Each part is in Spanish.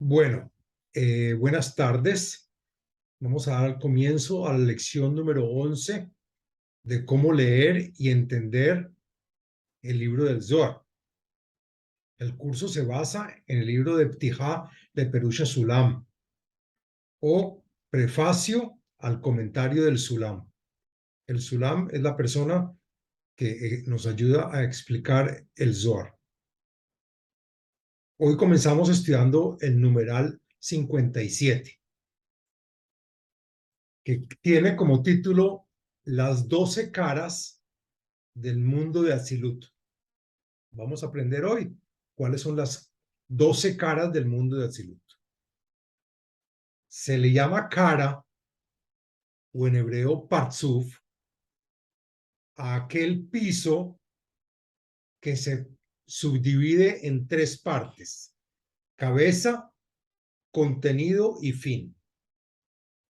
Bueno, buenas tardes. Vamos a dar comienzo a la lección número 11 de cómo leer y entender el libro del Zohar. El curso se basa en el libro de Ptijá de Perusha Sulam o prefacio al comentario del Sulam. El Sulam es la persona que nos ayuda a explicar el Zohar. Hoy comenzamos estudiando el numeral 57. Que tiene como título Las 12 caras del mundo de Atzilut. Vamos a aprender hoy cuáles son las 12 caras del mundo de Atzilut. Se le llama cara, o en hebreo parzuf, a aquel piso que se subdivide en tres partes: cabeza, contenido y fin.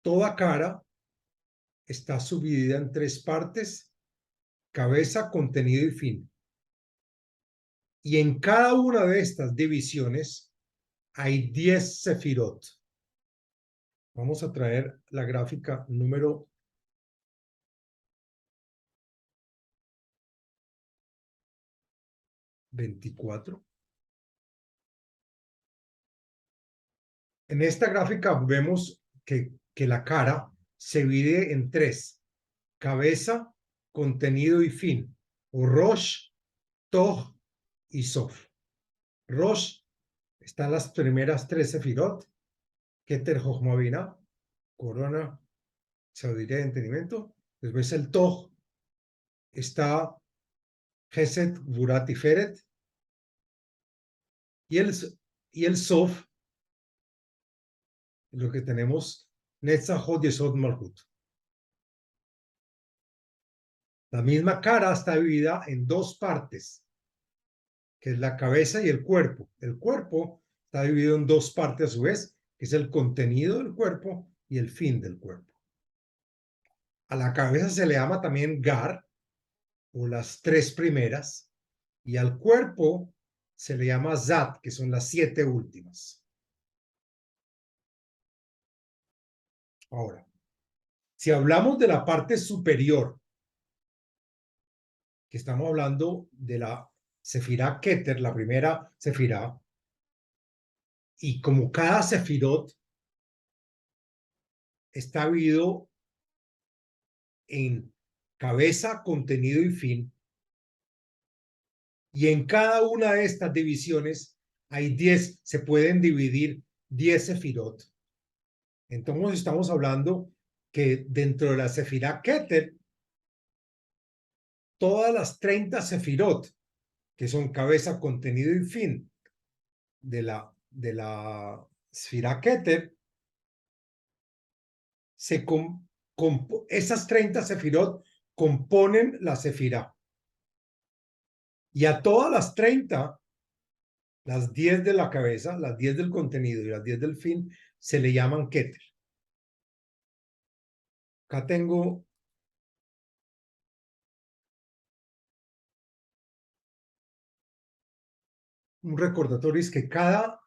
Toda cara está subdividida en tres partes: cabeza, contenido y fin. Y en cada una de estas divisiones hay 10 sefirot. Vamos a traer la gráfica número 24. En esta gráfica vemos que la cara se divide en tres: cabeza, contenido y fin, o Rosh, Toj y Sof. Rosh están las primeras tres sefirot: Keter, Jochma, Binah, corona, sabiduría y entendimiento. Después el Toj está Gesed, Gvurá, Tiferet, y el Sof, lo que tenemos, Netzach, Hod, Yesod, Malhut. La misma cara está dividida en dos partes, que es la cabeza y el cuerpo. El cuerpo está dividido en dos partes a su vez, que es el contenido del cuerpo y el fin del cuerpo. A la cabeza se le llama también Gar, o las tres primeras, y al cuerpo se le llama Zat, que son las 7 últimas. Ahora, si hablamos de la parte superior, que estamos hablando de la Sefirá Keter, la primera Sefirá, y como cada Sefirot está dividido en cabeza, contenido y fin, y en cada una de estas divisiones hay 10, se pueden dividir 10 Sefirot. Entonces estamos hablando que dentro de la Sefirá Keter, todas las 30 Sefirot, que son cabeza, contenido y fin de la Sefirá Keter, esas 30 Sefirot componen la Sefirá. Y a todas las 30, las 10 de la cabeza, las 10 del contenido y las 10 del fin, se le llaman Keter. Acá tengo un recordatorio: es que cada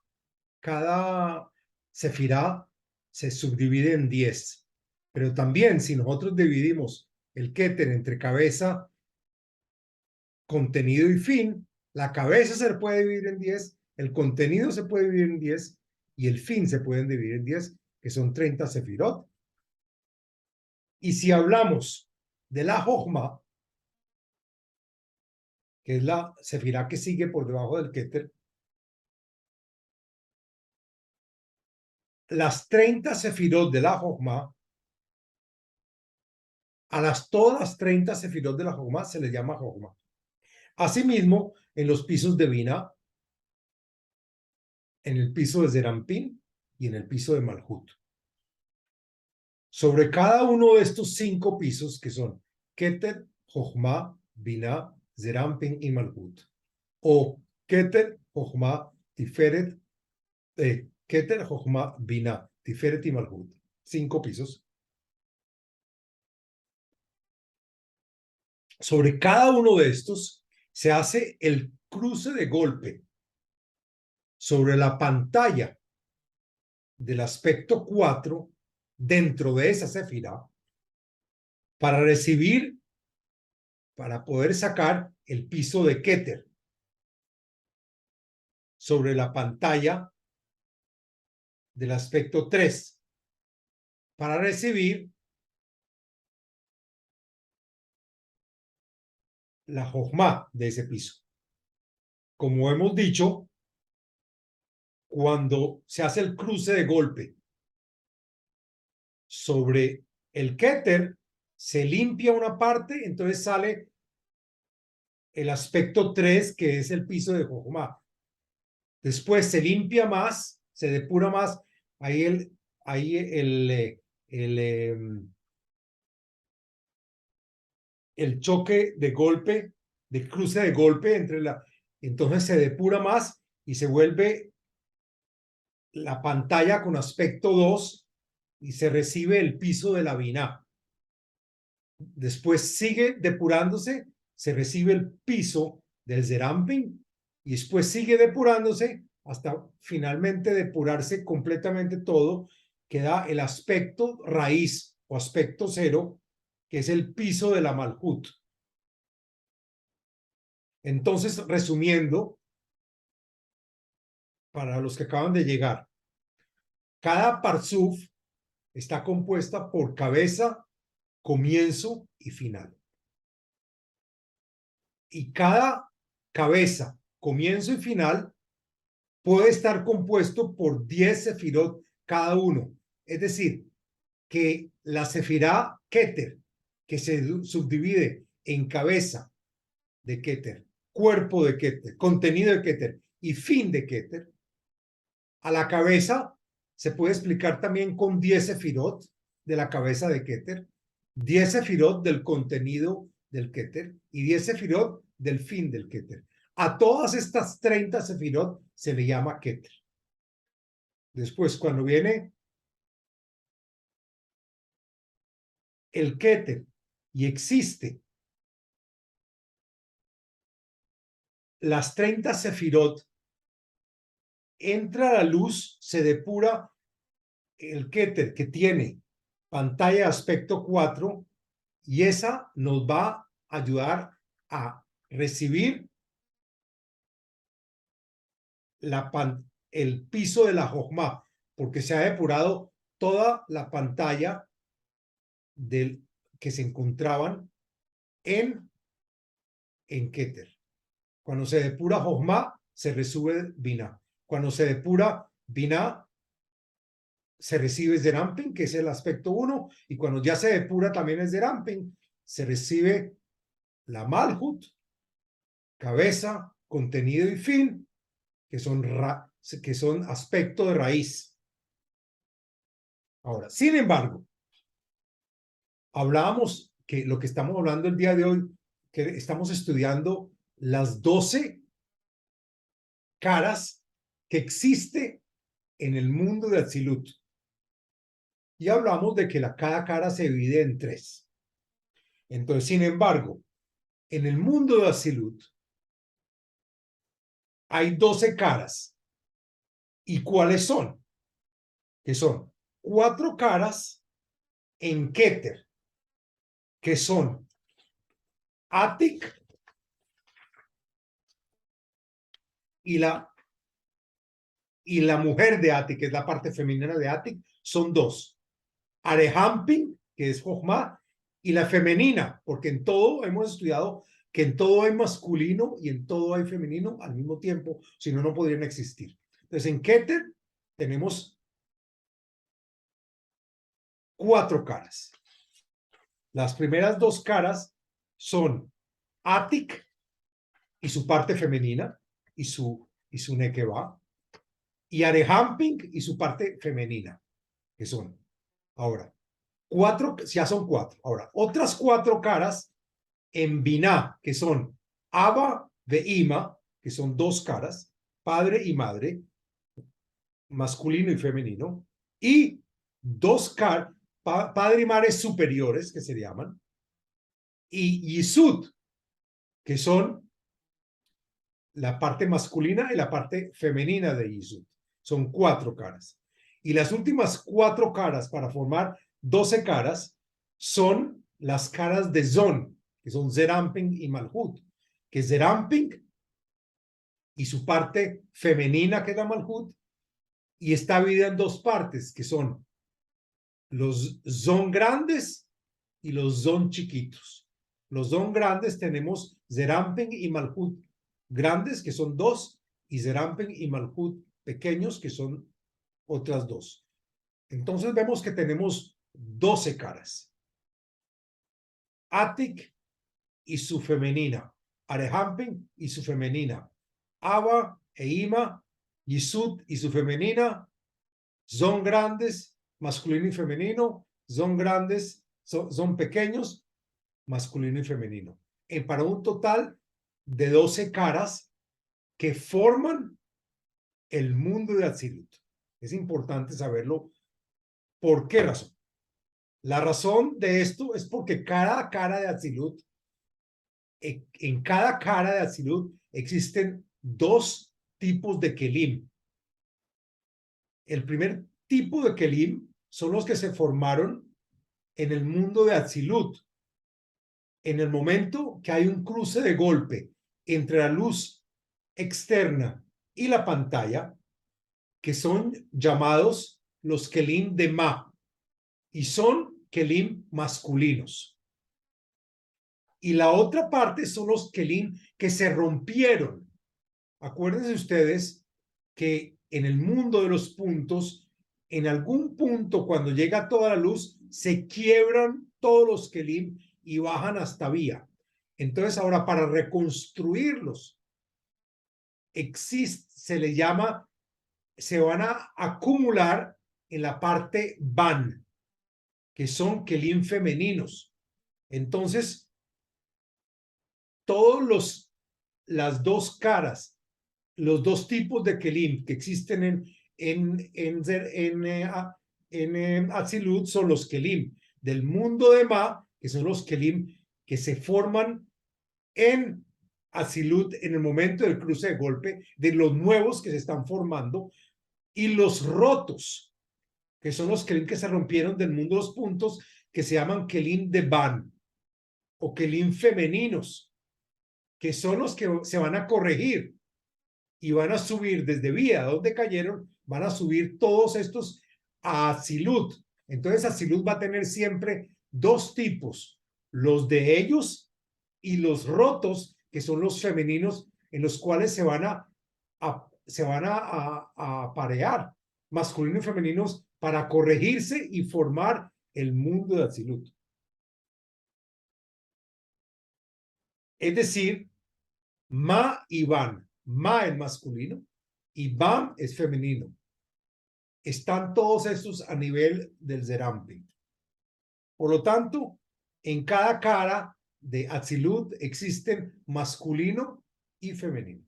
Sefirá se subdivide en 10. Pero también, si nosotros dividimos el Keter entre cabeza, contenido y fin, la cabeza se puede dividir en 10, el contenido se puede dividir en 10 y el fin se pueden dividir en 10, que son 30 Sefirot. Y si hablamos de la Jochma, que es la Sefirá que sigue por debajo del Keter, las 30 Sefirot de la Jochma, todas las 30 Sefirot de la Jochma se les llama Jochma. Asimismo, en los pisos de Binah, en el piso de Zerampín y en el piso de Malhut. Sobre cada uno de estos 5 pisos, que son Keter, Jochma, Binah, Zerampín y Malhut, o Keter, Jochma, Tiferet, Keter, Jochma, Binah, Tiferet y Malhut, 5 pisos. Sobre cada uno de estos se hace el cruce de golpe sobre la pantalla del aspecto 4 dentro de esa sefirá para recibir, para poder sacar el piso de Keter sobre la pantalla del aspecto 3 para recibir la Jochma de ese piso. Como hemos dicho, cuando se hace el cruce de golpe sobre el Keter, se limpia una parte, entonces sale el aspecto 3, que es el piso de Jochma. Después se limpia más, se depura más. Ahí el choque de golpe, de cruce de golpe entre entonces se depura más y se vuelve la pantalla con aspecto 2 y se recibe el piso de la biná. Después sigue depurándose, se recibe el piso del zerampin y después sigue depurándose hasta finalmente depurarse completamente todo, queda el aspecto raíz o aspecto 0, que es el piso de la malhut. Entonces, resumiendo, para los que acaban de llegar, cada parsuf está compuesta por cabeza, comienzo y final. Y cada cabeza, comienzo y final puede estar compuesto por 10 sefirot cada uno. Es decir, que la sefirá Keter, que se subdivide en cabeza de Keter, cuerpo de Keter, contenido de Keter y fin de Keter, a la cabeza se puede explicar también con 10 sefirot de la cabeza de Keter, 10 sefirot del contenido del Keter y 10 sefirot del fin del Keter. A todas estas 30 sefirot se le llama Keter. Después, cuando viene el Keter y existe las 30 sefirot, entra la luz, se depura el Keter que tiene pantalla de aspecto 4 y esa nos va a ayudar a recibir el piso de la Jochma, porque se ha depurado toda la pantalla que se encontraban en Keter. Cuando se depura Jochma, se recibe Binah. Cuando se depura Binah, se recibe Zerampin, que es el aspecto 1, y cuando ya se depura también el Zerampin, se recibe la Malhut, cabeza, contenido y fin, que son aspecto de raíz. Ahora, sin embargo, hablábamos que lo que estamos hablando el día de hoy, que estamos estudiando las 12 caras que existe en el mundo de Atzilut. Y hablamos de que cada cara se divide en 3. Entonces, sin embargo, en el mundo de Atzilut hay 12 caras. ¿Y cuáles son? Que son 4 caras en Keter, que son Atik y la mujer de Atik, que es la parte femenina de Atik, son 2. Arehampin, que es Jochma, y la femenina, porque en todo hemos estudiado que en todo hay masculino y en todo hay femenino al mismo tiempo, si no, no podrían existir. Entonces, en Keter tenemos 4 caras. Las primeras 2 caras son Atik y su parte femenina y su Nekeva, y Arehampin y su parte femenina, que son ahora 4, ya son 4. Ahora, otras 4 caras en Binah, que son Abba de Ima, que son 2 caras, padre y madre, masculino y femenino, y 2 caras, padre y madre superiores, que se llaman, y Yisud, que son la parte masculina y la parte femenina de Yisud. Son 4 caras. Y las últimas 4 caras para formar 12 caras son las caras de Zon, que son Zeramping y Malhut, que Zeramping y su parte femenina, que es la Malhut, y está dividida en 2 partes, que son los Zon grandes y los Zon chiquitos. Los Zon grandes tenemos Zeramping y Malhut grandes, que son 2, y Zeramping y Malhut pequeños, que son otras 2. Entonces vemos que tenemos 12 caras. Atik y su femenina, Arehamping y su femenina, Aba e Ima, Yisud y su femenina, son grandes, masculino y femenino, son grandes, son pequeños, masculino y femenino. Para un total de 12 caras que forman el mundo de Atzilut. Es importante saberlo. ¿Por qué razón? La razón de esto es porque cada cara de Atzilut, en cada cara de Atzilut existen 2 tipos de Kelim. El primer tipo de Kelim son los que se formaron en el mundo de Atzilut. En el momento que hay un cruce de golpe entre la luz externa y la pantalla, que son llamados los Kelim de Ma, y son Kelim masculinos. Y la otra parte son los Kelim que se rompieron. Acuérdense ustedes que en el mundo de los puntos, en algún punto cuando llega toda la luz, se quiebran todos los Kelim y bajan hasta vía. Entonces ahora para reconstruirlos, se le llama, se van a acumular en la parte Ban, que son Kelim femeninos. Entonces, las 2 caras, los 2 tipos de Kelim que existen en Atzilut son los Kelim del mundo de Ma, que son los Kelim que se forman en Atzilut en el momento del cruce de golpe, de los nuevos que se están formando, y los rotos, que son los Kelim que se rompieron del mundo de los puntos, que se llaman Kelim de Ban, o Kelim femeninos, que son los que se van a corregir y van a subir desde vía donde cayeron, van a subir todos estos a Atzilut. Entonces Atzilut va a tener siempre 2 tipos, los de ellos y los rotos, que son los femeninos, en los cuales se van a aparear, masculino y femeninos, para corregirse y formar el mundo de Atzilut. Es decir, Ma y Ban. Ma es masculino y Bam es femenino. Están todos estos a nivel del Zeramping. Por lo tanto, en cada cara de Atzilut existen masculino y femenino.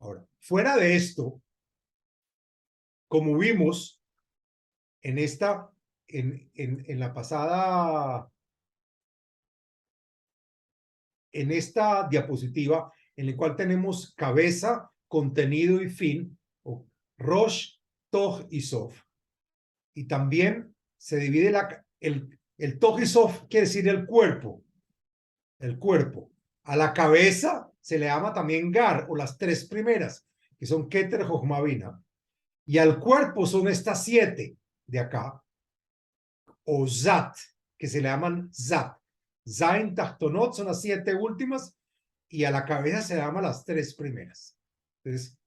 Ahora, fuera de esto, como vimos en esta diapositiva, en la cual tenemos cabeza, contenido y fin, o Rosh, Toj y Sof. Y también se divide el Toj y Sof, quiere decir el cuerpo. El cuerpo. A la cabeza se le llama también Gar, o las 3 primeras, que son Keter, Jochma, Bina. Y al cuerpo son estas 7 de acá, o Zat, que se le llaman Zat. Zain, Tachtonot son las 7 últimas, y a la cabeza se llama las 3 primeras. Entonces,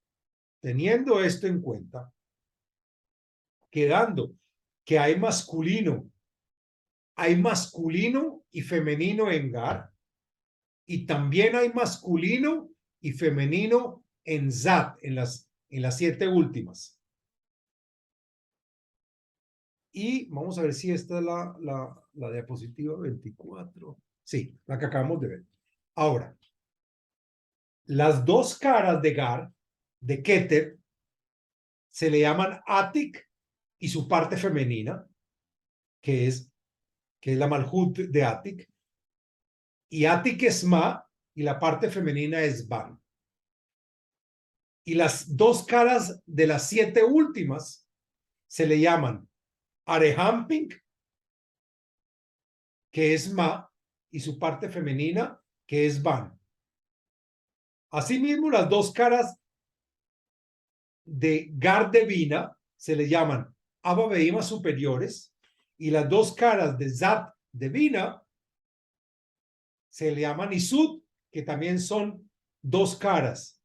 teniendo esto en cuenta, quedando que hay masculino y femenino en Gar, y también hay masculino y femenino en Zat, en las 7 últimas. Y vamos a ver si esta es la diapositiva 24. Sí, la que acabamos de ver. Ahora, las 2 caras de Gar, de Keter, se le llaman Atik y su parte femenina, que es la Malhut de Atik, y Atik es Ma, y la parte femenina es Ban. Y las 2 caras de las 7 últimas se le llaman Arehamping, que es Ma, y su parte femenina, que es Van. Asimismo, las dos caras de Gardevina se le llaman Abba Behima superiores, y las dos caras de Zat Devina se le llaman Isud, que también son dos caras,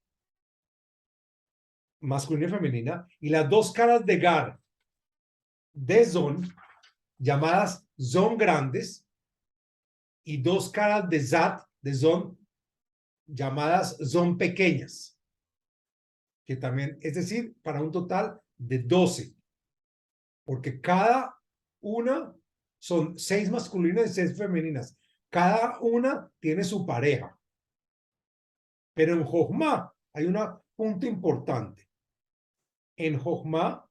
masculina y femenina, y las dos caras de Gar de Zon, llamadas Zon grandes, y dos caras de Zat de Zon, llamadas Zon pequeñas, que también, es decir, para un total de 12, porque cada una son 6 masculinas y 6 femeninas. Cada una tiene su pareja. Pero en Jochma hay un punto importante. En Jochma,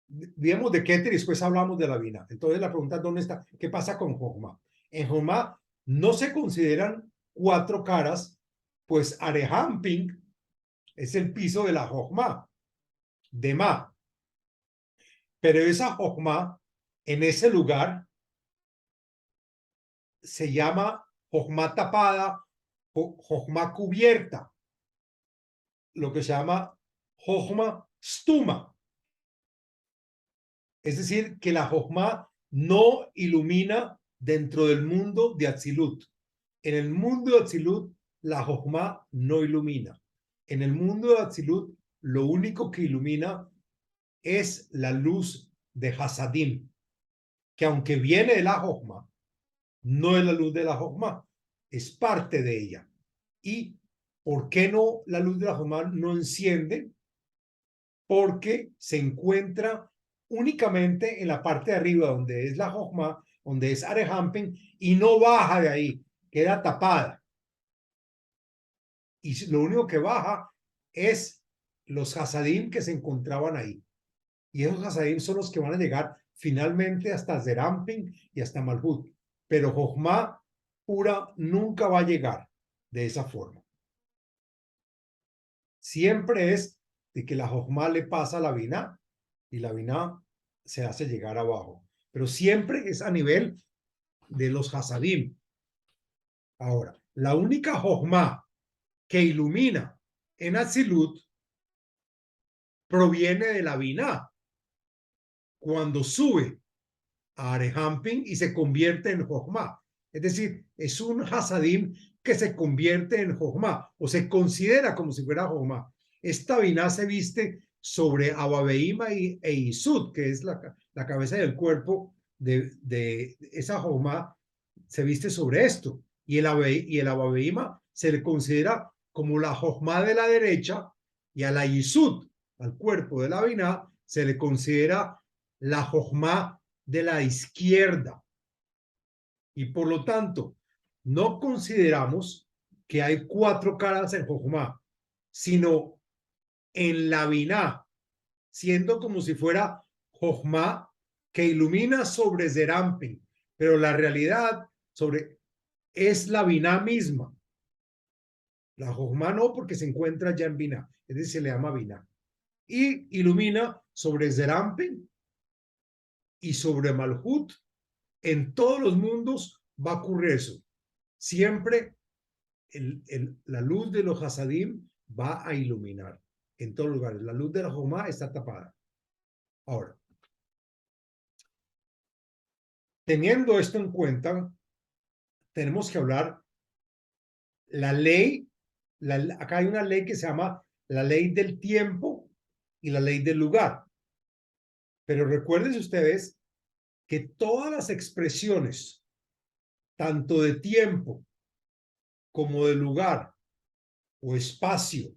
digamos de Keter y después hablamos de la Bina. Entonces la pregunta es, ¿dónde está? ¿Qué pasa con Jochma? En Jochma no se consideran 4 caras, pues Arehamping es el piso de la Jochma, de Ma. Pero esa Jochma, en ese lugar, se llama Jochma tapada, Jochma cubierta, lo que se llama Jochma stuma. Es decir, que la Jochma no ilumina dentro del mundo de Atzilut. En el mundo de Atzilut, la Jochma no ilumina. En el mundo de Atzilut, lo único que ilumina es la luz de Hasadim, que aunque viene de la Jochma, no es la luz de la Jochma, es parte de ella. ¿Y por qué no la luz de la Jochma no enciende? Porque se encuentra únicamente en la parte de arriba, donde es la Jochma, donde es Arehamping, y no baja de ahí, queda tapada. Y lo único que baja es los Hasadim que se encontraban ahí. Y esos Hasadim son los que van a llegar finalmente hasta Zeramping y hasta Malhut. Pero Jochma pura nunca va a llegar de esa forma. Siempre es de que la Jochma le pasa a la Binah y la Binah se hace llegar abajo. Pero siempre es a nivel de los Hasadim. Ahora, la única Jochma que ilumina en Atzilut proviene de la Binah, cuando sube a Arehamping y se convierte en Jochma. Es decir, es un Hasadim que se convierte en Jochma o se considera como si fuera Jochma. Esta Binah se viste sobre Abba Behima e Isud, que es la cabeza del cuerpo de esa Jochma, se viste sobre esto. Y el Abba Behima se le considera como la Jochma de la derecha, y a la Isud, al cuerpo de la Binah, se le considera la Jochma de la izquierda. Y por lo tanto, no consideramos que hay 4 caras en Jochma, sino en la Binah, siendo como si fuera Jochma que ilumina sobre Zeramping, pero la realidad es la Binah misma. La Jochma no, porque se encuentra ya en Binah, es decir, se le llama Binah. Y ilumina sobre Zeramping y sobre Malhut. En todos los mundos va a ocurrir eso. Siempre la luz de los Hasadim va a iluminar en todos lugares. La luz de la Jochma está tapada. Ahora, teniendo esto en cuenta, tenemos que hablar la ley. Acá hay una ley que se llama la ley del tiempo y la ley del lugar. Pero recuerden ustedes que todas las expresiones, tanto de tiempo como de lugar o espacio,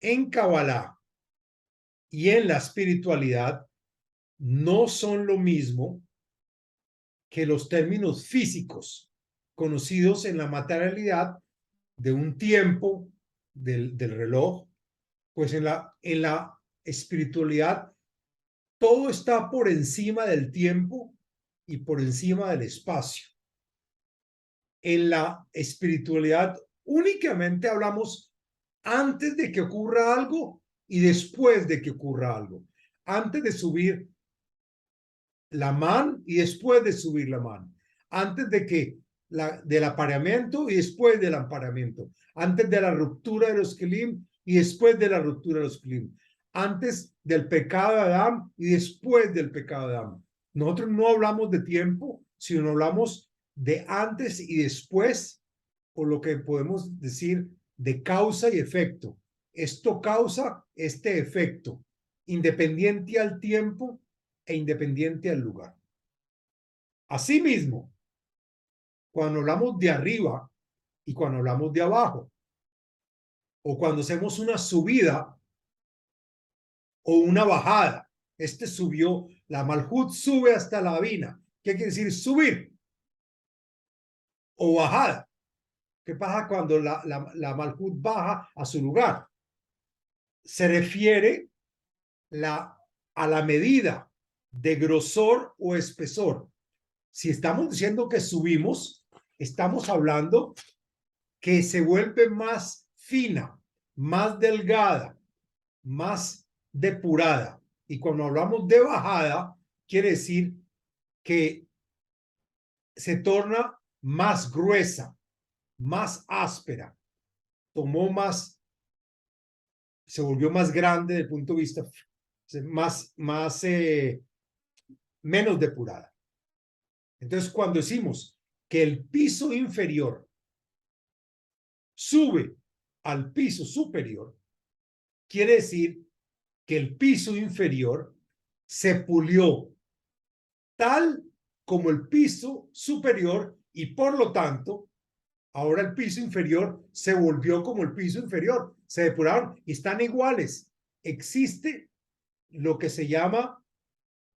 en Kabbalah y en la espiritualidad, no son lo mismo que los términos físicos conocidos en la materialidad de un tiempo del reloj. Pues en la espiritualidad todo está por encima del tiempo y por encima del espacio. En la espiritualidad únicamente hablamos antes de que ocurra algo y después de que ocurra algo. antes de subir la man y después de subir la man, antes de que del apareamiento y después del apareamiento, antes de la ruptura de los kelim y después de la ruptura de los kelim, antes del pecado de Adán y después del pecado de Adán. Nosotros no hablamos de tiempo, sino hablamos de antes y después, o lo que podemos decir de causa y efecto. Esto causa este efecto, independiente al tiempo e independiente al lugar. Asimismo, cuando hablamos de arriba y cuando hablamos de abajo, o cuando hacemos una subida o una bajada, subió, la Malhut sube hasta la Bina. ¿Qué quiere decir subir? O bajada. ¿Qué pasa cuando la Malhut baja a su lugar? Se refiere a la medida de grosor o espesor. Si estamos diciendo que subimos, estamos hablando que se vuelve más fina, más delgada, más depurada. Y cuando hablamos de bajada, quiere decir que se torna más gruesa, más áspera, se volvió más grande desde el punto de vista menos depurada. Entonces, cuando decimos que el piso inferior sube al piso superior, quiere decir que el piso inferior se pulió tal como el piso superior y por lo tanto, ahora el piso inferior se volvió como el piso inferior. Se depuraron y están iguales. Existe lo que se llama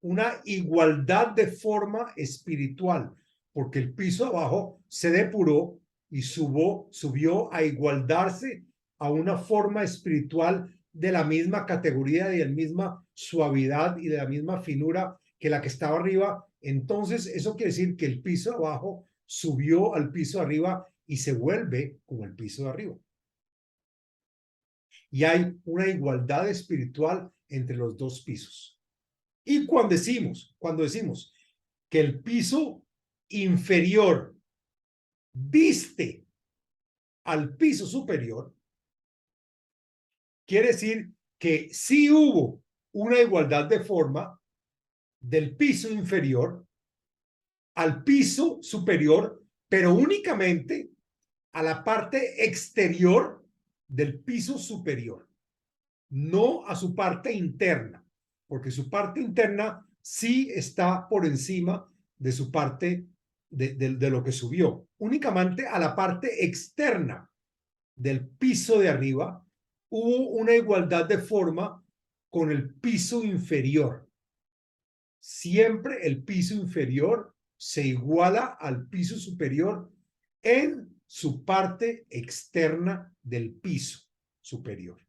una igualdad de forma espiritual, porque el piso abajo se depuró y subió a igualarse a una forma espiritual de la misma categoría, de la misma suavidad y de la misma finura que la que estaba arriba. Entonces, eso quiere decir que el piso abajo subió al piso arriba y se vuelve como el piso de arriba. Y hay una igualdad espiritual entre los dos pisos. Y cuando decimos que el piso inferior viste al piso superior, quiere decir que sí hubo una igualdad de forma del piso inferior al piso superior, pero únicamente a la parte exterior del piso superior, no a su parte interna, porque su parte interna sí está por encima de su parte de lo que subió. Únicamente a la parte externa del piso de arriba hubo una igualdad de forma con el piso inferior. Siempre el piso inferior se iguala al piso superior en su parte externa del piso superior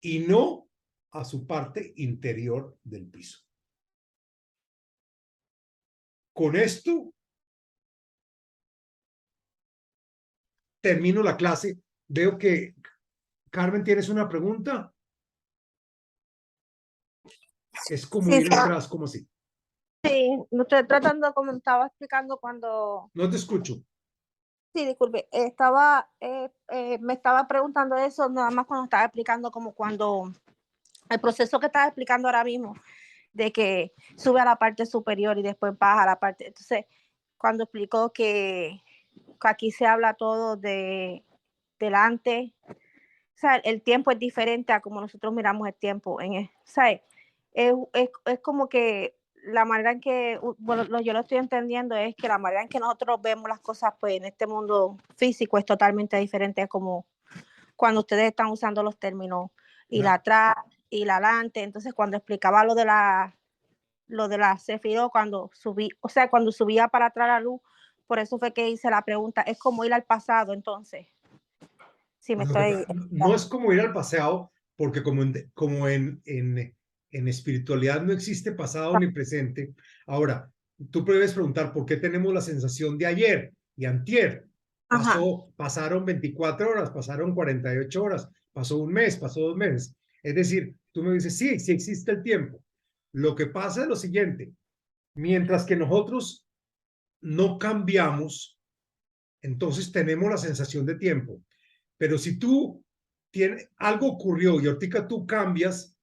y no a su parte interior del piso. Con esto termino la clase. Veo que, Carmen, ¿tienes una pregunta? Es como ir atrás, como así. Sí, me estoy tratando, como estaba explicando cuando... No te escucho. Sí, disculpe, me estaba preguntando eso nada más cuando estaba explicando como cuando el proceso que estaba explicando ahora mismo, de que sube a la parte superior y después baja a la parte... Entonces, cuando explicó que aquí se habla todo de delante, o sea, el tiempo es diferente a como nosotros miramos el tiempo. ¿Sabes? Es como que la manera en que, bueno, yo lo estoy entendiendo es que la manera en que nosotros vemos las cosas pues en este mundo físico es totalmente diferente, es como cuando ustedes están usando los términos y la atrás y la adelante. Entonces cuando explicaba lo de la Sefirot, cuando subía para atrás la luz, por eso fue que hice la pregunta, es como ir al pasado. Entonces sí, no es como ir al pasado, porque como en espiritualidad no existe pasado ni presente. Ahora, tú puedes preguntar por qué tenemos la sensación de ayer y antier. Pasaron 24 horas, pasaron 48 horas, pasó un mes, pasó 2 meses. Es decir, tú me dices, sí, sí existe el tiempo, Lo que pasa es lo siguiente, mientras que nosotros no cambiamos, entonces tenemos la sensación de tiempo. Pero si tú tienes, algo ocurrió y ahorita tú cambias,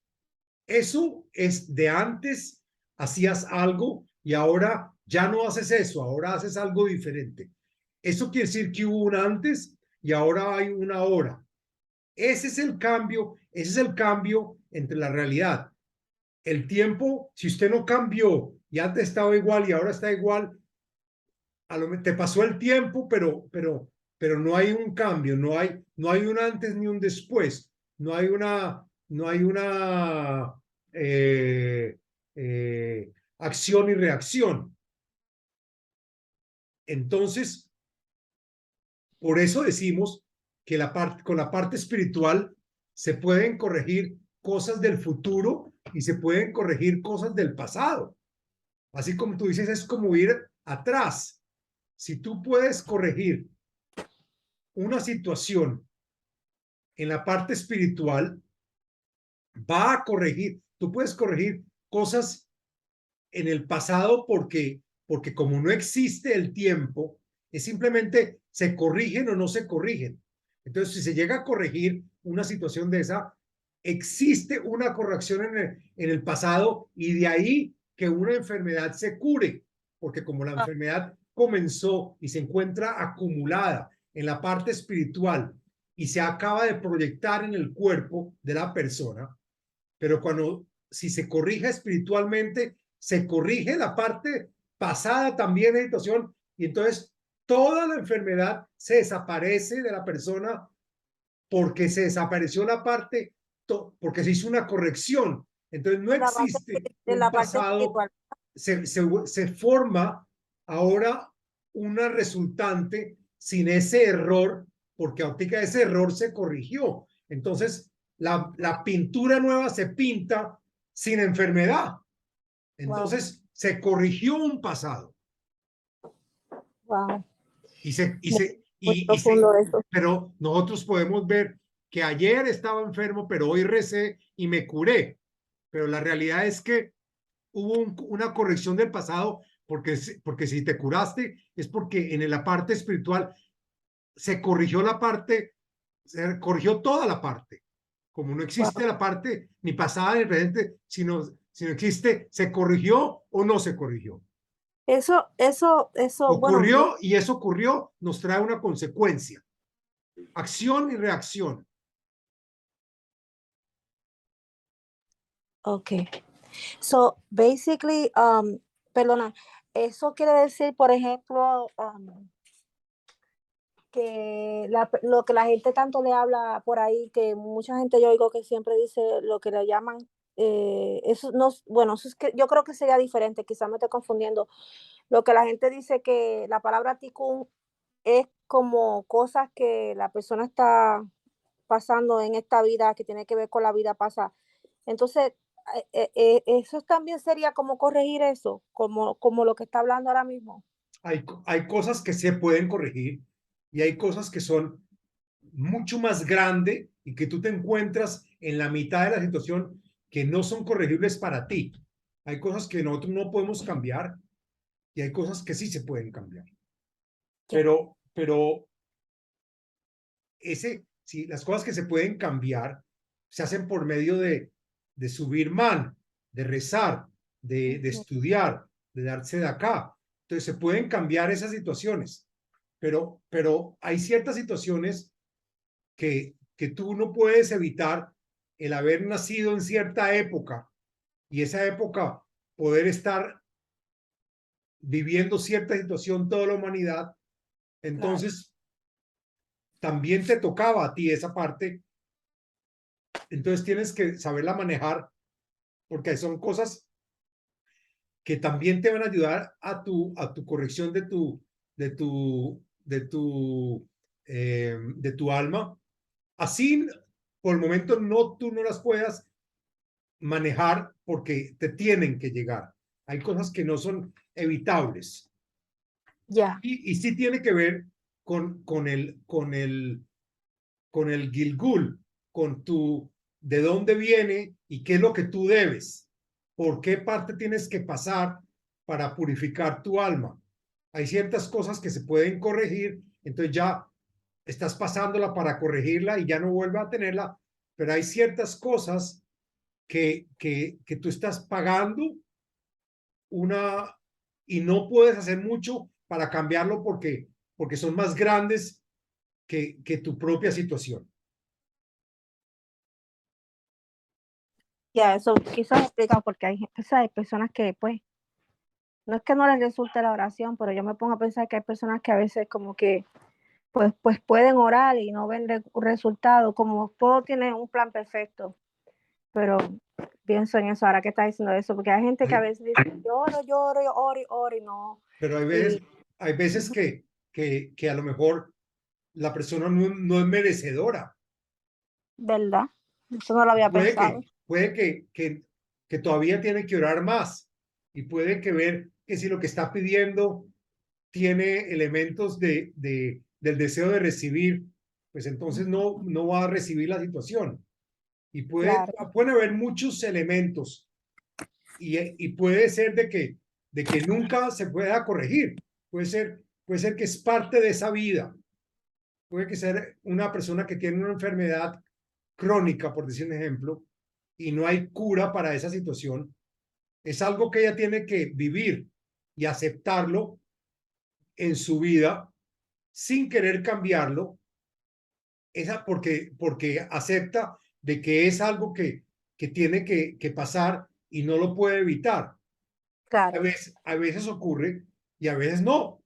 eso es de antes, hacías algo y ahora ya no haces eso, ahora haces algo diferente. Eso quiere decir que hubo un antes y ahora hay una ahora. Ese es el cambio entre la realidad. El tiempo, si usted no cambió y antes estaba igual y ahora está igual, te pasó el tiempo, pero no hay un cambio, no hay un antes ni un después, no hay una eh, acción y reacción. Entonces, por eso decimos que con la parte espiritual se pueden corregir cosas del futuro y se pueden corregir cosas del pasado. Así como tú dices, es como ir atrás. Si tú puedes corregir una situación en la parte espiritual, va a corregir, tú puedes corregir cosas en el pasado porque como no existe el tiempo, es simplemente se corrigen o no se corrigen. Entonces, si se llega a corregir una situación de esa, existe una corrección en el pasado y de ahí que una enfermedad se cure, porque como la enfermedad comenzó y se encuentra acumulada en la parte espiritual y se acaba de proyectar en el cuerpo de la persona, pero si se corrige espiritualmente, se corrige la parte pasada también de la situación y entonces toda la enfermedad se desaparece de la persona porque se desapareció la parte, porque se hizo una corrección. Entonces no existe de un la parte pasado, espiritual. se forma ahora una resultante sin ese error, porque ahorita ese error se corrigió. Entonces la pintura nueva se pinta sin enfermedad. Wow, Entonces se corrigió un pasado. wow. Y se, y Muy, se, muy y se, profundo eso. pero nosotros podemos ver que ayer estaba enfermo, pero hoy recé y me curé. Pero la realidad es que hubo una corrección del pasado, porque si te curaste es porque en la parte espiritual se corrigió la parte, se corrigió toda la parte. Como no Wow. existe la parte ni pasada ni presente, sino existe, se corrigió o no se corrigió. Bueno, Ocurrió y eso ocurrió, nos trae una consecuencia. Acción y reacción. okay. So basically, perdona, eso quiere decir, por ejemplo, que lo que la gente tanto le habla por ahí, que mucha gente yo oigo que siempre dice lo que le llaman, eso no, bueno, eso es que yo creo que sería diferente, quizás me estoy confundiendo. Lo que la gente dice que la palabra tikkun es como cosas que la persona está pasando en esta vida, que tiene que ver con la vida pasada. Entonces, eso también sería como corregir eso, como lo que está hablando ahora mismo. Hay cosas que se pueden corregir y hay cosas que son mucho más grandes y que tú te encuentras en la mitad de la situación que no son corregibles para ti. Hay cosas que nosotros no podemos cambiar y hay cosas que sí se pueden cambiar. Ya, Pero si las cosas que se pueden cambiar se hacen por medio de subir man, de rezar, de ujú, estudiar, de darse de acá. Entonces se pueden cambiar esas situaciones, pero hay ciertas situaciones que tú no puedes evitar el haber nacido en cierta época y esa época poder estar viviendo cierta situación toda la humanidad. claro. Entonces también te tocaba a ti esa parte. Entonces tienes que saberla manejar porque son cosas que también te van a ayudar a tu corrección de tu alma. Así, por el momento, tú no las puedas manejar porque te tienen que llegar. Hay cosas que no son evitables. Ya, Y sí tiene que ver con el Gilgul, de dónde viene y qué es lo que tú debes. por qué parte tienes que pasar para purificar tu alma. Hay ciertas cosas que se pueden corregir, entonces ya estás pasándola para corregirla y ya no vuelve a tenerla, pero hay ciertas cosas que tú estás pagando una y no puedes hacer mucho para cambiarlo porque son más grandes que tu propia situación. Ya, eso quizás explica porque hay personas que pues no es que no les resulte la oración, pero yo me pongo a pensar que hay personas que a veces como que pues pueden orar y no ven resultado, como todo tiene un plan perfecto, pero pienso en eso ahora que está diciendo eso, porque hay gente que a veces dice, yo oro, yo oro y no, Pero y hay veces que a lo mejor la persona no es merecedora. ¿verdad? Eso no lo había pensado. Puede que todavía tiene que orar más y puede que ver que si lo que está pidiendo tiene elementos del deseo de recibir, pues entonces no va a recibir la situación. Y Claro, pueden haber muchos elementos y puede ser de que nunca se pueda corregir. Puede ser que es parte de esa vida. Puede que ser una persona que tiene una enfermedad crónica, por decir un ejemplo, y no hay cura para esa situación. Es algo que ella tiene que vivir y aceptarlo en su vida sin querer cambiarlo, porque acepta de que es algo que tiene que pasar y no lo puede evitar. claro, A veces ocurre y a veces no.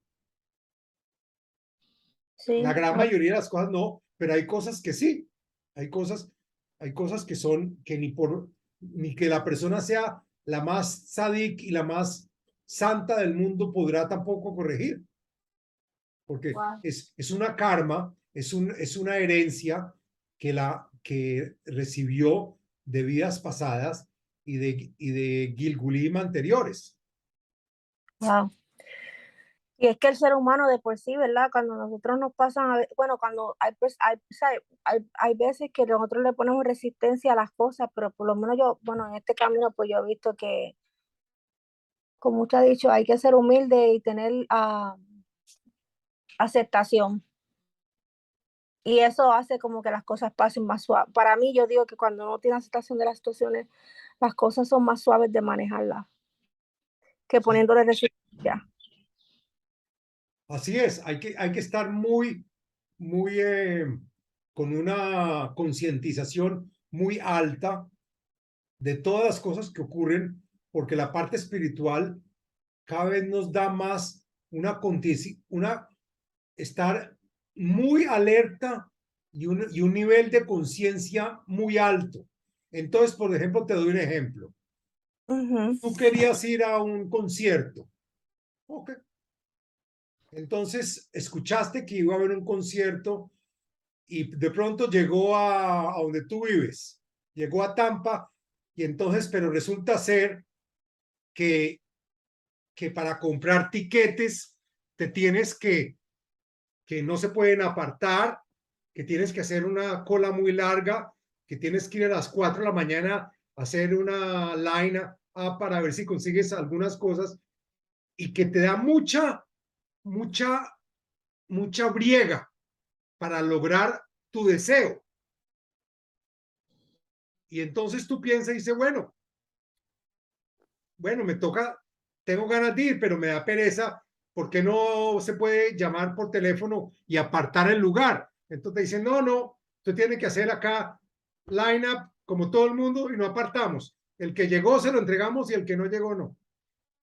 La sí, gran mayoría de las cosas no, pero hay cosas que sí. Hay cosas, hay cosas que son que ni que la persona sea la más sádica y la más santa del mundo podrá tampoco corregir, porque wow. es una karma, es una herencia que recibió de vidas pasadas y de Gilgulim anteriores. Wow. Y es que el ser humano de por sí, ¿verdad? Cuando nosotros nos pasan, bueno, cuando hay veces que nosotros le ponemos resistencia a las cosas, pero por lo menos yo, bueno, en este camino, pues yo he visto que, como usted ha dicho, hay que ser humilde y tener aceptación. Y eso hace como que las cosas pasen más suaves. Para mí, yo digo que cuando uno tiene aceptación de las situaciones, las cosas son más suaves de manejarlas que Sí. poniéndole resistencia. Así es, hay que estar muy con una concientización muy alta de todas las cosas que ocurren, porque la parte espiritual cada vez nos da más una estar muy alerta y un nivel de conciencia muy alto. Entonces, por ejemplo, te doy un ejemplo. Ujú. Tú querías ir a un concierto. Ok. Entonces, escuchaste que iba a haber un concierto y de pronto llegó a donde tú vives, llegó a Tampa y entonces, pero resulta ser que, que para comprar tiquetes te tienes que no se pueden apartar, que tienes que hacer una cola muy larga, que tienes que ir a las 4 de la mañana a hacer una line para ver si consigues algunas cosas y que te da mucha, mucha briega para lograr tu deseo. Y entonces tú piensas y dices, bueno, me toca, tengo ganas de ir, pero me da pereza, ¿por qué no se puede llamar por teléfono y apartar el lugar? Entonces te dicen, no, tú tienes que hacer acá line up como todo el mundo y no apartamos. El que llegó se lo entregamos y el que no llegó no.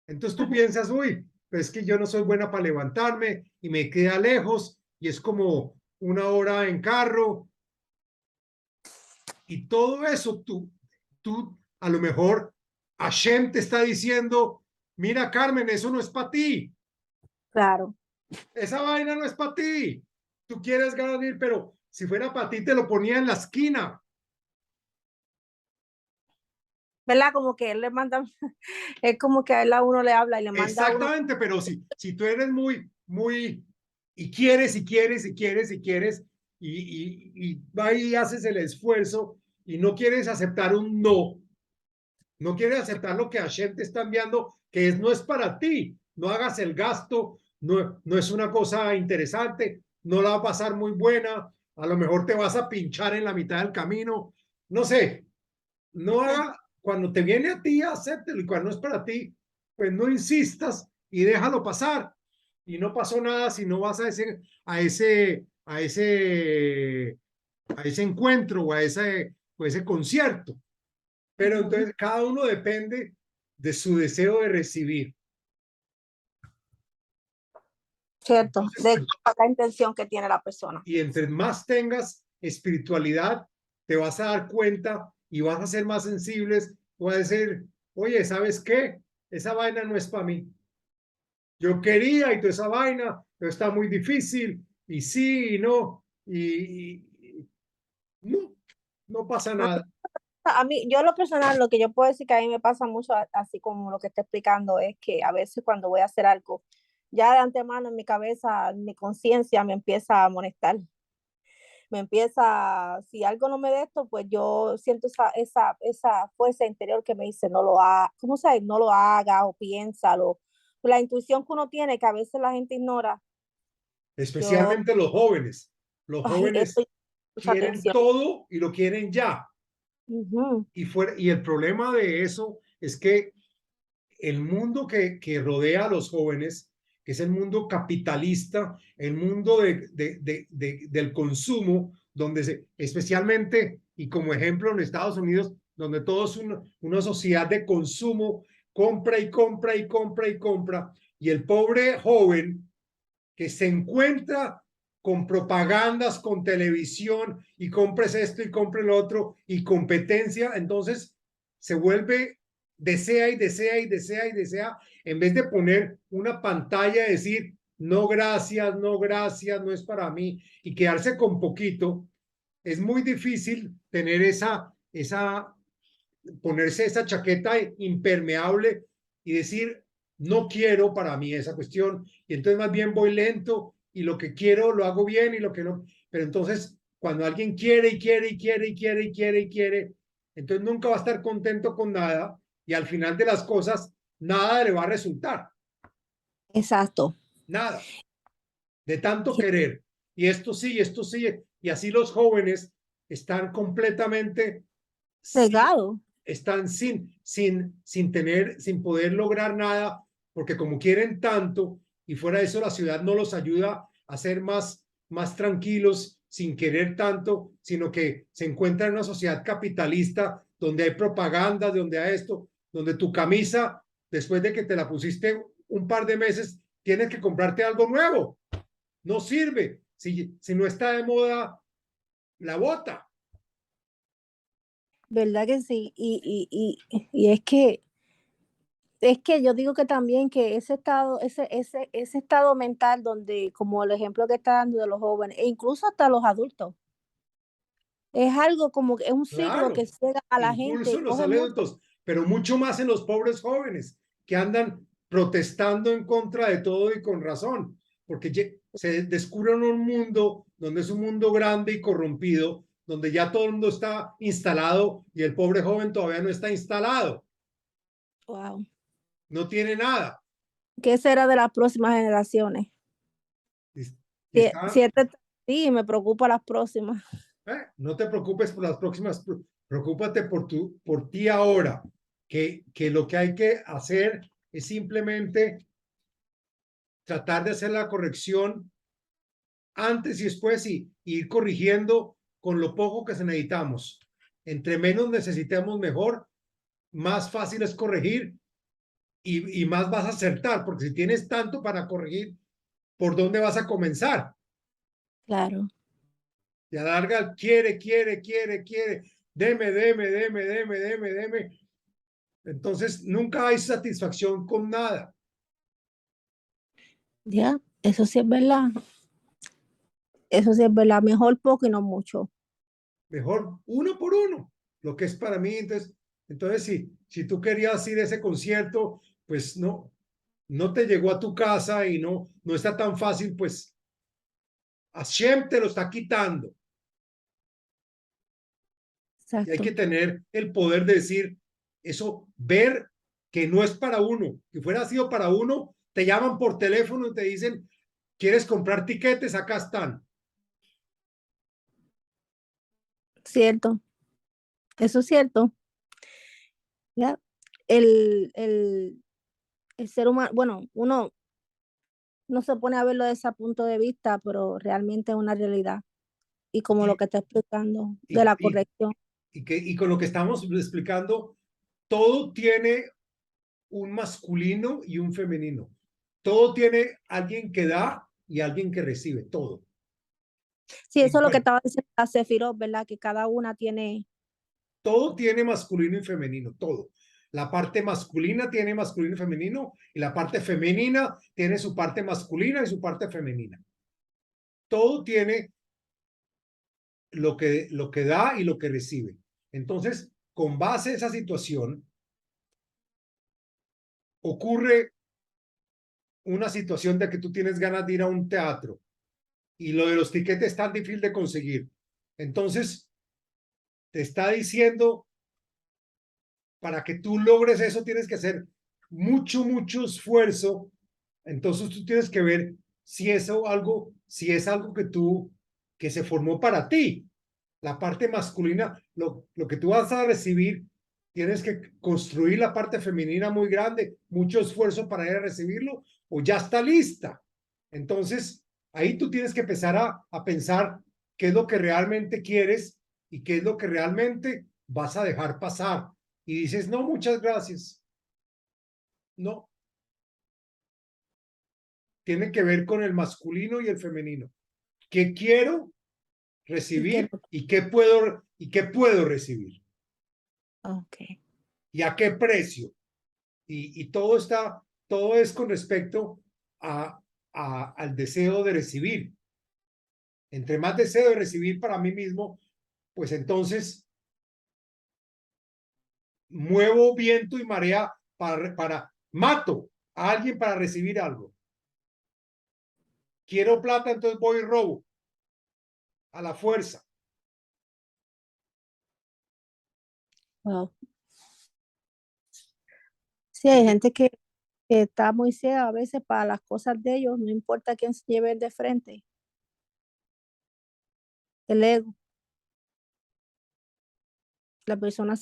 Entonces tú piensas, uy, pues es que yo no soy buena para levantarme y me queda lejos y es como una hora en carro y todo eso tú a lo mejor Hashem te está diciendo, mira Carmen, eso no es para ti, Claro. esa vaina no es para ti, tú quieres ganar, pero si fuera para ti te lo ponía en la esquina. ¿Verdad? Como que él le manda, es como que a él a uno le habla y le manda a uno. Exactamente, pero si tú eres muy, y quieres, y va y haces el esfuerzo y no quieres aceptar un no, No quieres aceptar lo que Hashem te está enviando, que no es para ti. No hagas el gasto, no es una cosa interesante, no la va a pasar muy buena, a lo mejor te vas a pinchar en la mitad del camino. No sé, no haga, cuando te viene a ti, acéptelo, y cuando no es para ti, pues no insistas y déjalo pasar. Y no pasó nada si no vas a ese encuentro o a ese concierto. Pero entonces cada uno depende de su deseo de recibir. Cierto, Entonces, de la intención que tiene la persona. y entre más tengas espiritualidad, te vas a dar cuenta y vas a ser más sensibles. Vas a decir, oye, ¿sabes qué? Esa vaina no es para mí. Yo quería y toda esa vaina, pero está muy difícil. Y sí, y no. Y no, no pasa nada. A mí, yo lo personal, lo que yo puedo decir que a mí me pasa mucho, así como lo que está explicando, es que a veces cuando voy a hacer algo, ya de antemano en mi cabeza, mi conciencia me empieza a molestar. Me empieza, si algo no me da esto, pues yo siento esa fuerza interior que me dice, no lo haga, ¿cómo sabes? No lo haga o piénsalo. La intuición que uno tiene, que a veces la gente ignora, yo, Especialmente los jóvenes. Los ay, jóvenes esto mucha quieren atención. todo y lo quieren ya. Ujú. Y el problema de eso es que el mundo que rodea a los jóvenes, que es el mundo capitalista, el mundo del consumo, donde especialmente, y como ejemplo en Estados Unidos, donde todo es una sociedad de consumo, compra y compra y compra y compra, y el pobre joven que se encuentra con propagandas, con televisión, y compres esto y compre lo otro, y competencia, entonces se vuelve, desea y desea y desea y desea, en vez de poner una pantalla y decir, no gracias, no gracias, no es para mí, y quedarse con poquito, es muy difícil tener ponerse esa chaqueta impermeable y decir, no quiero para mí esa cuestión, y entonces más bien voy lento y lo que quiero lo hago bien y lo que no, pero entonces cuando alguien quiere y quiere y quiere y quiere y quiere y quiere, entonces nunca va a estar contento con nada y al final de las cosas nada le va a resultar, Exacto. nada, de tanto querer. Y esto sí, y así los jóvenes están completamente sin, Regado. están sin poder lograr nada, porque como quieren tanto, y fuera de eso la ciudad no los ayuda a ser más tranquilos, sin querer tanto, sino que se encuentran en una sociedad capitalista donde hay propaganda, donde hay esto, donde tu camisa, después de que te la pusiste un par de meses, tienes que comprarte algo nuevo. No sirve. Si no está de moda, la bota. ¿Verdad que sí? Y es que yo digo que también que ese estado mental donde, como el ejemplo que está dando de los jóvenes, e incluso hasta los adultos, es algo como que es un ciclo que Claro, llega a la gente incluso y en los coge mucho. adultos, pero mucho más en los pobres jóvenes que andan protestando en contra de todo y con razón, porque se descubren un mundo donde es un mundo grande y corrompido, donde ya todo el mundo está instalado y el pobre joven todavía no está instalado, Wow. no tiene nada. ¿Qué será de las próximas generaciones? Y, y está, Siete, sí, me preocupa las próximas. no te preocupes por las próximas, preocúpate por ti ahora, que lo que hay que hacer es simplemente tratar de hacer la corrección antes y después y ir corrigiendo con lo poco que se necesitamos. Entre menos necesitemos, mejor, más fácil es corregir y más vas a acertar, porque si tienes tanto para corregir, ¿por dónde vas a comenzar? Claro. Y a larga, quiere, deme. Entonces, nunca hay satisfacción con nada. Ya, eso sí es verdad. Eso sí es verdad. Mejor poco y no mucho. Mejor uno por uno, lo que es para mí. Entonces si tú querías ir a ese concierto, pues no te llegó a tu casa y no está tan fácil, pues Hashem te lo está quitando. Y hay Exacto. que tener el poder de decir, eso, ver que no es para uno, que fuera sido para uno, te llaman por teléfono y te dicen, ¿quieres comprar tiquetes? Acá están. Cierto, eso es cierto. ¿Ya? El, el, el ser humano, bueno, uno no se pone a verlo desde ese punto de vista, pero realmente es una realidad. Y como lo Y, que está explicando de y, la y, corrección. y con lo que estamos explicando, todo tiene un masculino y un femenino. Todo tiene alguien que da y alguien que recibe, todo. Sí, Y eso es lo que bueno, estaba diciendo la Sefirot, ¿verdad? Que cada una tiene. todo tiene masculino y femenino, todo. La parte masculina tiene masculino y femenino y la parte femenina tiene su parte masculina y su parte femenina. Todo tiene lo que da y lo que recibe. Entonces, con base a esa situación, ocurre una situación de que tú tienes ganas de ir a un teatro y lo de los tiquetes es tan difícil de conseguir. Entonces, te está diciendo, para que tú logres eso, tienes que hacer mucho esfuerzo. Entonces, tú tienes que ver si eso algo, si es algo que tú, que se formó para ti. La parte masculina, lo que tú vas a recibir, tienes que construir la parte femenina muy grande, mucho esfuerzo para ir a recibirlo, o ya está lista. Entonces, ahí tú tienes que empezar a pensar qué es lo que realmente quieres y qué es lo que realmente vas a dejar pasar. Y dices, no, muchas gracias. No, tiene que ver con el masculino y el femenino. ¿Qué quiero Y que, recibir y qué puedo recibir? ok, ¿Y a qué precio? Y todo es con respecto al deseo de recibir. Entre más deseo de recibir para mí mismo, pues entonces muevo viento y marea mato a alguien para recibir algo. Quiero plata, entonces voy y robo a la fuerza. wow. Sí, hay gente que está muy ciega a veces para las cosas de ellos, no importa quién se lleve de frente, el ego. La persona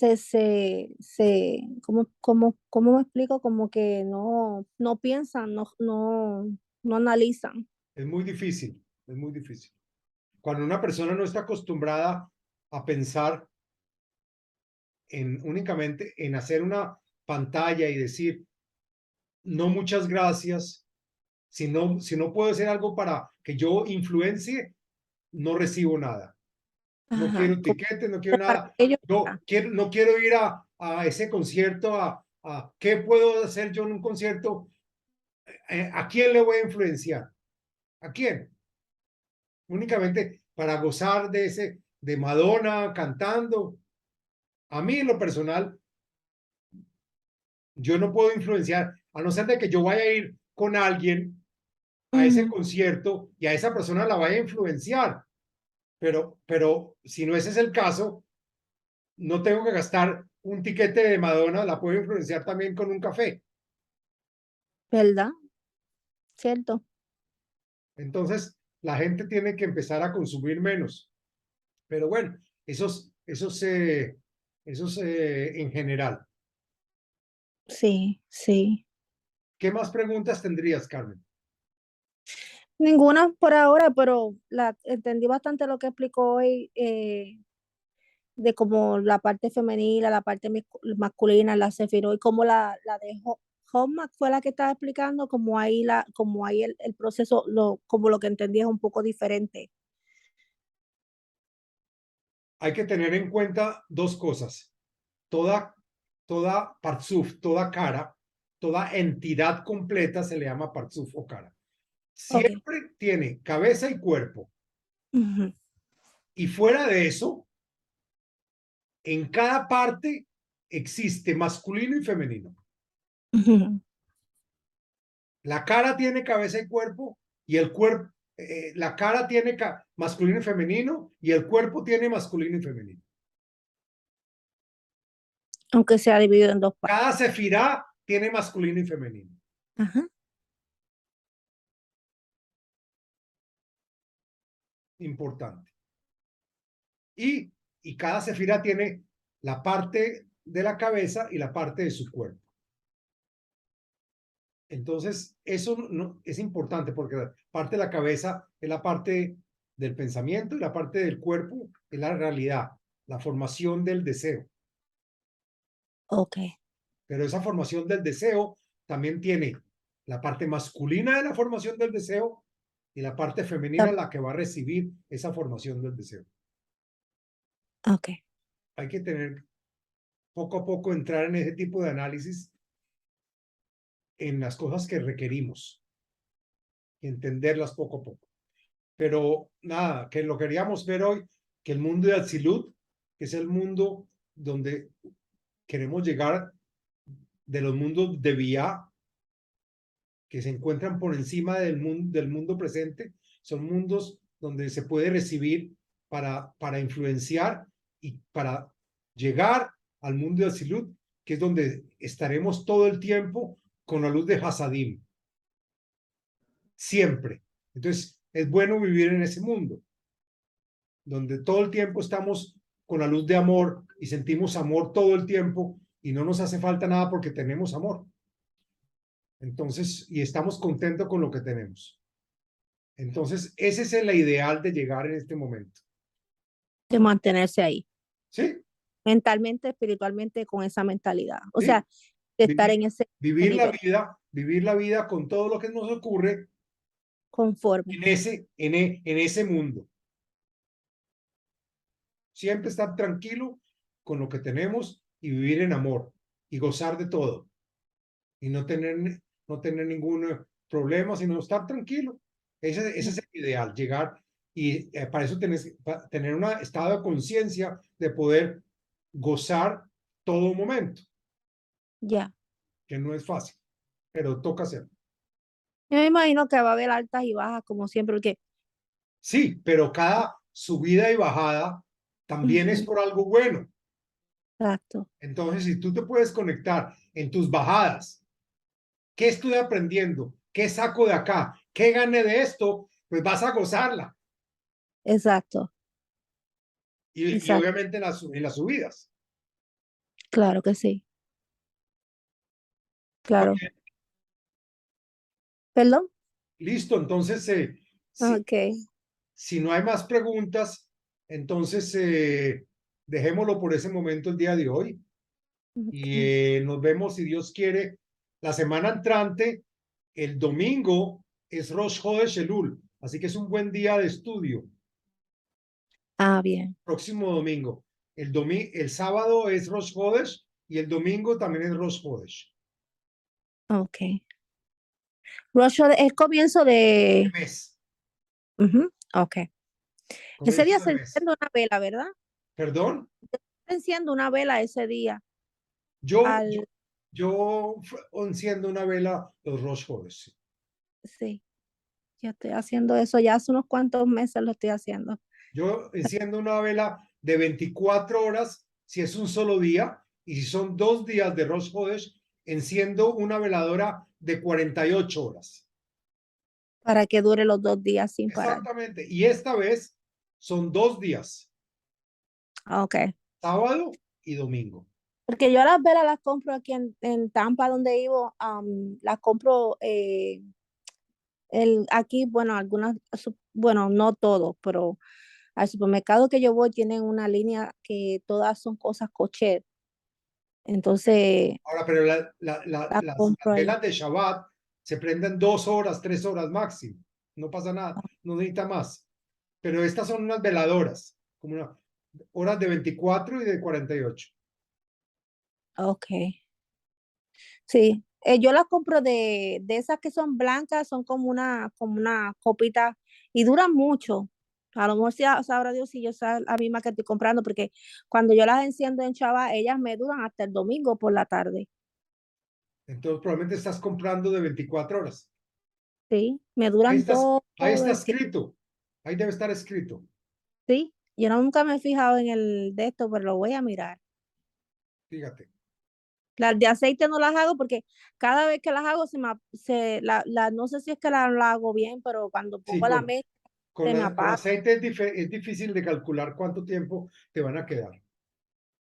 ¿cómo me explico? Como que no piensan, no analizan. Es muy difícil, es muy difícil. Cuando una persona no está acostumbrada a pensar únicamente en hacer una pantalla y decir, no, muchas gracias. Si no puedo hacer algo para que yo influencie, no recibo nada. No Ajá, quiero tiquetes, no quiero para nada. ellos, No quiero ir a ese concierto, qué puedo hacer yo en un concierto. ¿A quién le voy a influenciar? ¿A quién? Únicamente para gozar de Madonna cantando. A mí en lo personal, yo no puedo influenciar, a no ser de que yo vaya a ir con alguien a ese ujú, concierto y a esa persona la vaya a influenciar. Pero si no ese es el caso, no tengo que gastar un tiquete de Madonna, la puedo influenciar también con un café. ¿verdad? ¿Cierto? Entonces, la gente tiene que empezar a consumir menos. Pero bueno, esos en general. Sí, sí. ¿Qué más preguntas tendrías, Carmen? Ninguna por ahora, pero entendí bastante lo que explicó hoy, de como la parte femenina, la parte masculina, la Sefirot, y como la de Hotmac fue la que estaba explicando, como ahí el proceso, como lo que entendí es un poco diferente. Hay que tener en cuenta dos cosas. Toda, toda partsuf, toda cara, toda entidad completa se le llama partsuf o cara. Ok. Siempre tiene cabeza y cuerpo. Ujú, Y fuera de eso, en cada parte existe masculino y femenino. ujú. La cara tiene cabeza y cuerpo y el cuerpo, la cara tiene masculino y femenino y el cuerpo tiene masculino y femenino. Aunque sea dividido en dos partes. Cada sefirá tiene masculino y femenino. Ajá. Importante. Y cada sefirá tiene la parte de la cabeza y la parte de su cuerpo. Entonces, eso no, es importante porque la parte de la cabeza es la parte del pensamiento y la parte del cuerpo es la realidad, la formación del deseo. Ok. Pero esa formación del deseo también tiene la parte masculina de la formación del deseo y la parte femenina la que va a recibir esa formación del deseo. Ok. Hay que tener poco a poco entrar en ese tipo de análisis en las cosas que requerimos y entenderlas poco a poco. Pero nada, que lo queríamos ver hoy, que el mundo de Atzilut, que es el mundo donde queremos llegar de los mundos de Vía, que se encuentran por encima del mundo presente, son mundos donde se puede recibir para influenciar y para llegar al mundo de Atzilut, que es donde estaremos todo el tiempo con la luz de Hasadim. Siempre. Entonces, es bueno vivir en ese mundo, donde todo el tiempo estamos con la luz de amor y sentimos amor todo el tiempo y no nos hace falta nada porque tenemos amor. Entonces, y estamos contentos con lo que tenemos. Entonces, ese es el ideal de llegar en este momento. De mantenerse ahí. ¿Sí? Mentalmente, espiritualmente, con esa mentalidad. O ¿Sí? sea, de estar en ese nivel. Vivir la vida con todo lo que nos ocurre Conforme. en ese mundo. Siempre estar tranquilo con lo que tenemos y vivir en amor y gozar de todo y no tener ningún problema, sino estar tranquilo. Ese es el ideal, llegar y para eso tener un estado de conciencia de poder gozar todo momento, Ya. que no es fácil, pero toca hacerlo. Yo me imagino que va a haber altas y bajas, como siempre, porque Sí, pero cada subida y bajada también es por algo bueno. exacto. Entonces, si tú te puedes conectar en tus bajadas, ¿qué estoy aprendiendo? ¿Qué saco de acá? ¿Qué gané de esto? Pues vas a gozarla. Exacto. Y Exacto. obviamente en las subidas. Claro que sí. Está Claro. bien. ¿Perdón? Listo, entonces, Ok. si no hay más preguntas, entonces dejémoslo por ese momento el día de hoy. Y Ok. nos vemos, si Dios quiere, la semana entrante. El domingo es Rosh Chodesh Elul, así que es un buen día de estudio. Ah, bien. Próximo domingo. El sábado es Rosh Chodesh y el domingo también es Rosh Chodesh. Ok. Es comienzo El de... mes. Ujú. Ok. Ese Comienzo día del se mes. enciende una vela, ¿verdad? Perdón. Se enciende una vela ese día. Yo, yo, Al... yo enciendo una vela los Rosh Chodesh. Sí. Yo estoy haciendo eso ya hace unos cuantos meses lo estoy haciendo. Yo enciendo una vela de 24 horas si es un solo día y si son 2 días de Rosh Chodesh, enciendo una veladora de 48 horas. Para que dure los 2 días sin parar. Exactamente. Y esta vez son 2 días, Ok. sábado y domingo. Porque yo las velas las compro aquí en Tampa, donde vivo. Las compro aquí, bueno, algunas, bueno, no todo, pero al supermercado que yo voy tienen una línea que todas son cosas kosher. Entonces, Ahora, pero las las compro ahí. velas de Shabbat se prenden 2 horas, 3 horas máximo. No pasa nada, no necesita más. Pero estas son unas veladoras, como horas de 24 y de 48. Ok. Sí. Yo las compro de esas que son blancas, son como una copita y duran mucho. A lo mejor sabrá Dios si yo sé la misma que estoy comprando, porque cuando yo las enciendo en Chava, ellas me duran hasta el domingo por la tarde. Entonces, probablemente estás comprando de 24 horas. Sí, me duran Ahí todo está el tiempo. escrito. Ahí debe estar escrito. Sí, yo nunca me he fijado en el de esto, pero lo voy a mirar. Fíjate. Las de aceite no las hago porque cada vez que las hago no sé si es que la hago bien, pero cuando Sí, pongo la mezcla se me con apaga. aceite es difícil de calcular cuánto tiempo te van a quedar.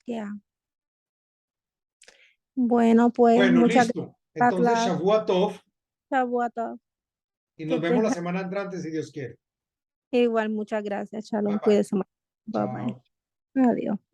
Ya. Bueno, pues Bueno, muchas listo. gracias, Entonces, Clara. Shavua Tov, Chau a todos. y Que nos vemos la tengan semana entrante, si Dios quiere. igual, muchas gracias, Bye Shalom. bye. Cuídese mucho. Bye bye. Chao. Adiós.